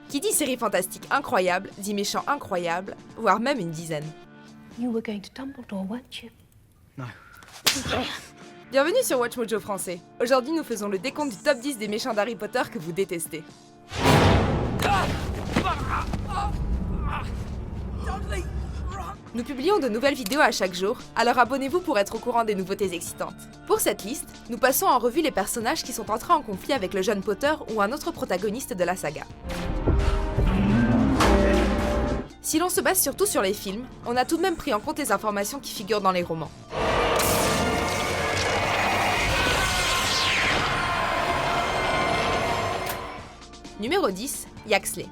Qui dit série fantastique incroyable, dit méchant incroyable, voire même une dizaine. You were going to Dumbledore, weren't you? No. Bienvenue sur Watch Mojo français. Aujourd'hui, nous faisons le décompte du top 10 des méchants d'Harry Potter que vous détestez. Nous publions de nouvelles vidéos à chaque jour, alors abonnez-vous pour être au courant des nouveautés excitantes. Pour cette liste, nous passons en revue les personnages qui sont entrés en conflit avec le jeune Potter ou un autre protagoniste de la saga. Si l'on se base surtout sur les films, on a tout de même pris en compte les informations qui figurent dans les romans. Numéro 10, Yaxley.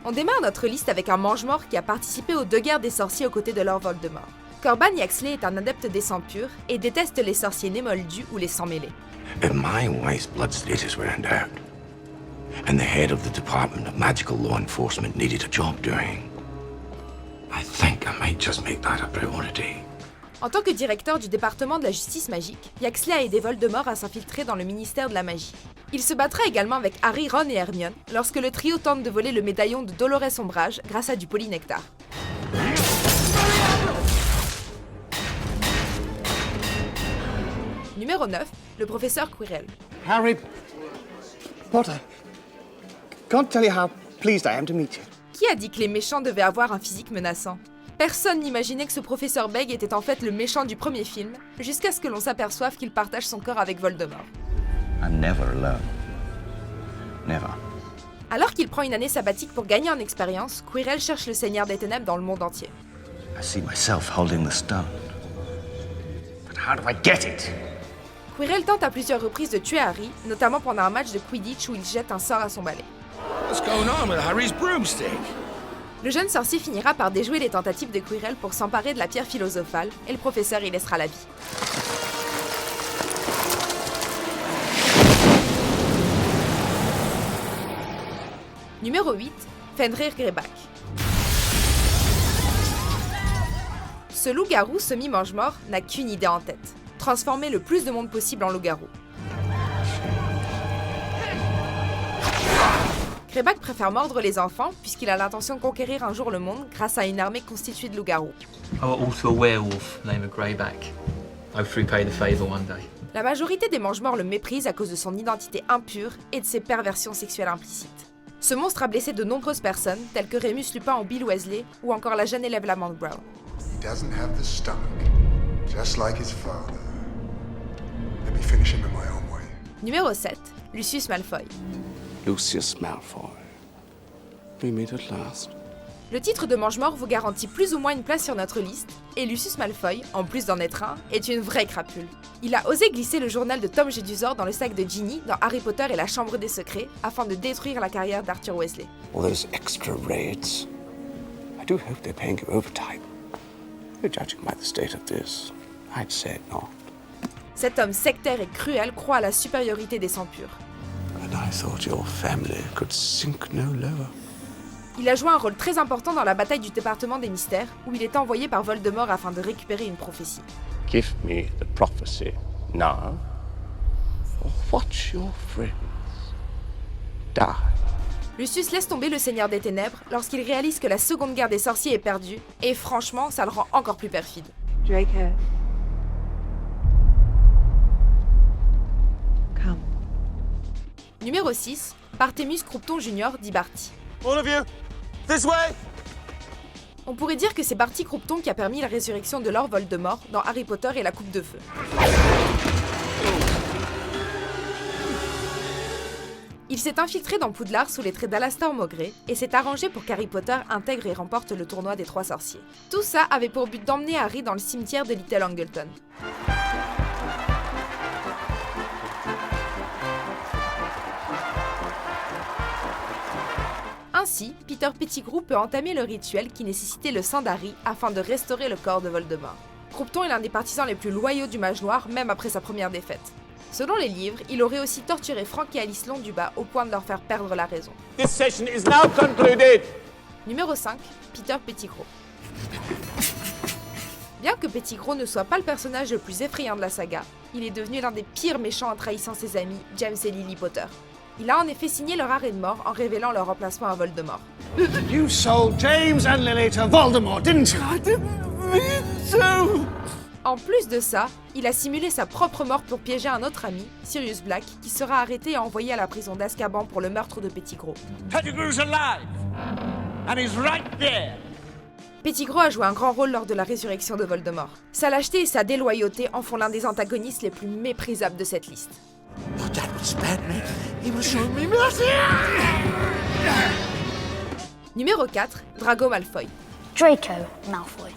On démarre notre liste avec un mange-mort qui a participé aux 2 guerres des sorciers aux côtés de Lord Voldemort. Corban Yaxley est un adepte des sangs purs et déteste les sorciers nés moldus ou les sangs mêlés. If my wife's blood status were in doubt, and the head of the Department of Magical Law Enforcement needed a job doing, I think I might just make that a priority. En tant que directeur du département de la justice magique, Yaxley a aidé Voldemort à s'infiltrer dans le ministère de la magie. Il se battra également avec Harry, Ron et Hermione lorsque le trio tente de voler le médaillon de Dolores Ombrage grâce à du polynectar. Numéro 9, le professeur Quirrell. Harry Potter. Can't tell you how pleased I am to meet you. Qui a dit que les méchants devaient avoir un physique menaçant ? Personne n'imaginait que ce professeur Beg était en fait le méchant du premier film, jusqu'à ce que l'on s'aperçoive qu'il partage son corps avec Voldemort. I'm never alone. Never. Alors qu'il prend une année sabbatique pour gagner en expérience, Quirrell cherche le Seigneur des Ténèbres dans le monde entier. I see myself holding the stone. But how do I get it? Quirrell tente à plusieurs reprises de tuer Harry, notamment pendant un match de Quidditch où il jette un sort à son balai. What's going on with Harry's broomstick? Le jeune sorcier finira par déjouer les tentatives de Quirrell pour s'emparer de la pierre philosophale, et le professeur y laissera la vie. Numéro 8, Fenrir Greyback. Ce loup-garou semi-mange-mort n'a qu'une idée en tête, transformer le plus de monde possible en loup-garou. Greyback préfère mordre les enfants puisqu'il a l'intention de conquérir un jour le monde grâce à une armée constituée de loups-garous. I got also a werewolf named Greyback. Hopefully pay the favour one day. La majorité des mange-morts le méprisent à cause de son identité impure et de ses perversions sexuelles implicites. Ce monstre a blessé de nombreuses personnes, telles que Remus Lupin ou Bill Weasley, ou encore la jeune élève Lamont Brown. He doesn't have the stomach, just like his father. Let me finish him in my own way. Numéro 7, Lucius Malfoy. Lucius Malfoy. We meet at last. Le titre de mange-mort vous garantit plus ou moins une place sur notre liste, et Lucius Malfoy, en plus d'en être un, est une vraie crapule. Il a osé glisser le journal de Tom Jedusor dans le sac de Ginny dans Harry Potter et la Chambre des Secrets, afin de détruire la carrière d'Arthur Weasley. All those extra raids. I do hope they're paying you overtime. But judging by the state of this, I'd say not. Cet homme sectaire et cruel croit à la supériorité des sangs purs. And I thought your family could sink no lower. Il a joué un rôle très important dans la bataille du département des mystères, où il est envoyé par Voldemort afin de récupérer une prophétie. Give me the prophecy now, or watch your friends die. Lucius laisse tomber le Seigneur des Ténèbres lorsqu'il réalise que la seconde guerre des sorciers est perdue, et franchement, ça le rend encore plus perfide. Draco. Come. Numéro 6, Barthémus Croupton Jr. dit Barty. All of you, this way! On pourrait dire que c'est Barty Croupton qui a permis la résurrection de Lord Voldemort dans Harry Potter et la Coupe de Feu. Il s'est infiltré dans Poudlard sous les traits d'Alastor Maugré et s'est arrangé pour qu'Harry Potter intègre et remporte le tournoi des 3 sorciers. Tout ça avait pour but d'emmener Harry dans le cimetière de Little Angleton. Ainsi, Peter Pettigrew peut entamer le rituel qui nécessitait le sang d'Harry afin de restaurer le corps de Voldemort. Croupton est l'un des partisans les plus loyaux du Mage Noir, même après sa première défaite. Selon les livres, il aurait aussi torturé Frank et Alice Londubat au point de leur faire perdre la raison. This session is now concluded. Numéro 5, Peter Pettigrew. Bien que Pettigrew ne soit pas le personnage le plus effrayant de la saga, il est devenu l'un des pires méchants en trahissant ses amis, James et Lily Potter. Il a en effet signé leur arrêt de mort en révélant leur emplacement à Voldemort. You sold James and Lily to Voldemort, didn't you? I didn't mean to! En plus de ça, il a simulé sa propre mort pour piéger un autre ami, Sirius Black, qui sera arrêté et envoyé à la prison d'Azkaban pour le meurtre de Pettigrew. Pettigrew's alive! And he's right there! Pettigrew a joué un grand rôle lors de la résurrection de Voldemort. Sa lâcheté et sa déloyauté en font l'un des antagonistes les plus méprisables de cette liste. Your dad would spare me. He was showing me mercy! Numéro 4, Drago Malfoy. Draco Malfoy.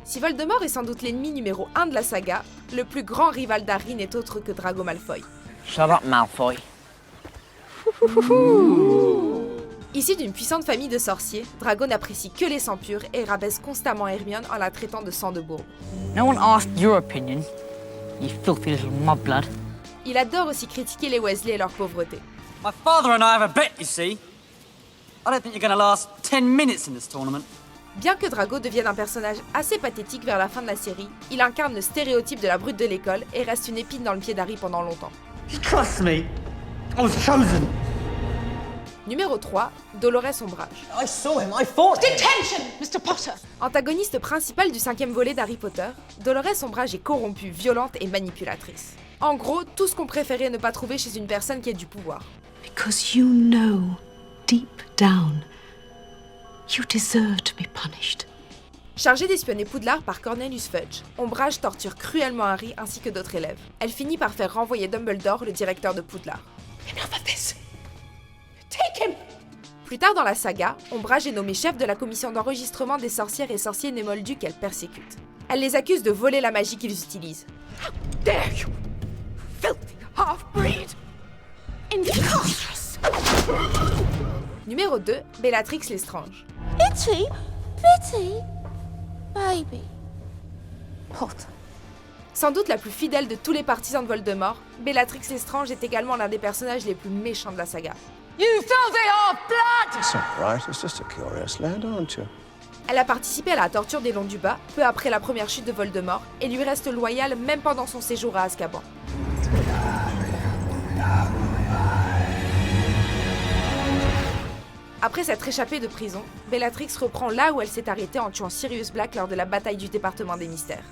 Si Voldemort est sans doute l'ennemi numéro 1 de la saga, le plus grand rival d'Harry n'est autre que Drago Malfoy. Shut up, Malfoy. Issu d'une puissante famille de sorciers, Drago n'apprécie que les sangs purs et rabaisse constamment Hermione en la traitant de sang de bourbe. No one asked your opinion, you filthy little mudblood. Il adore aussi critiquer les Weasley et leur pauvreté. My father and I have a bet, you see. I don't think you're gonna last 10 minutes in this tournament. Bien que Drago devienne un personnage assez pathétique vers la fin de la série, il incarne le stéréotype de la brute de l'école et reste une épine dans le pied d'Harry pendant longtemps. Trust me, I was chosen. Numéro 3, Dolores Ombrage. I saw him, I fought him. Detention, Mr. Potter. Antagoniste principal du 5e volet d'Harry Potter, Dolores Ombrage est corrompue, violente et manipulatrice. En gros, tout ce qu'on préférait ne pas trouver chez une personne qui a du pouvoir. Because you know, deep down, you deserve to be punished. Chargée d'espionner Poudlard par Cornelius Fudge, Ombrage torture cruellement Harry ainsi que d'autres élèves. Elle finit par faire renvoyer Dumbledore, le directeur de Poudlard. Enough of this. Take him. Plus tard dans la saga, Ombrage est nommée chef de la commission d'enregistrement des sorcières et sorciers Némoldus qu'elle persécute. Elle les accuse de voler la magie qu'ils utilisent. How dare you, filthy half-breed! Impossible. Numéro 2, Bellatrix Lestrange. Itchy, bitty, baby. Potter. Sans doute la plus fidèle de tous les partisans de Voldemort, Bellatrix Lestrange est également l'un des personnages les plus méchants de la saga. You filthy half-blood! It's all right. It's just a curious lad, aren't you? Elle a participé à la torture des Londubat peu après la première chute de Voldemort et lui reste loyale même pendant son séjour à Azkaban. Après s'être échappée de prison, Bellatrix reprend là où elle s'est arrêtée en tuant Sirius Black lors de la bataille du département des mystères.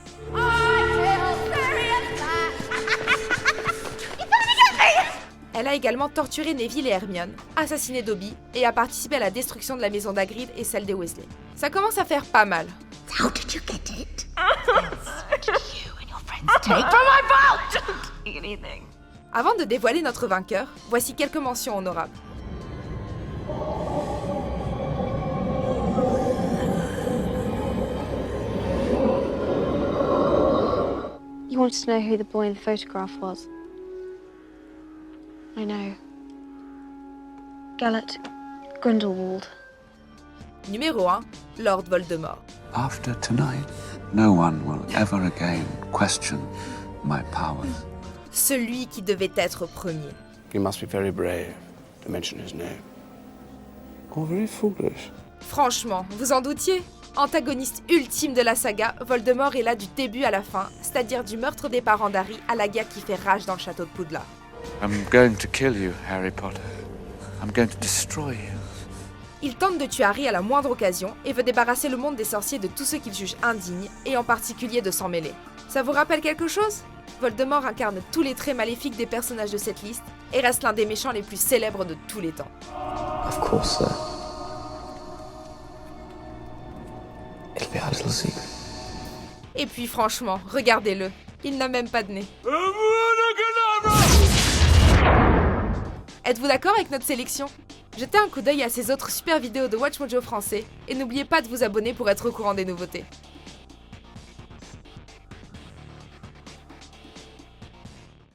Elle a également torturé Neville et Hermione, assassiné Dobby et a participé à la destruction de la maison d'Hagrid et celle des Weasley. Ça commence à faire pas mal. How did you get it? You and your friends take from my vault! Anything. Avant de dévoiler notre vainqueur, voici quelques mentions honorables. You wanted to know who the boy in the photograph was? I know. Gellert Grindelwald. Numéro 1, Lord Voldemort. After tonight, no one will ever again question my powers. Celui qui devait être premier. You must be very brave to mention his name. Or very foolish. Franchement, vous en doutiez? Antagoniste ultime de la saga, Voldemort est là du début à la fin, c'est-à-dire du meurtre des parents d'Harry à la guerre qui fait rage dans le château de Poudlard. I'm going to kill you, Harry Potter. I'm going to destroy you. Il tente de tuer Harry à la moindre occasion et veut débarrasser le monde des sorciers de tous ceux qu'il juge indignes, et en particulier de s'en mêler. Ça vous rappelle quelque chose? Voldemort incarne tous les traits maléfiques des personnages de cette liste et reste l'un des méchants les plus célèbres de tous les temps. Of course, sir. It'll be our little secret. Et puis franchement, regardez-le, il n'a même pas de nez. Êtes-vous d'accord avec notre sélection? Jetez un coup d'œil à ces autres super vidéos de WatchMojo français et n'oubliez pas de vous abonner pour être au courant des nouveautés.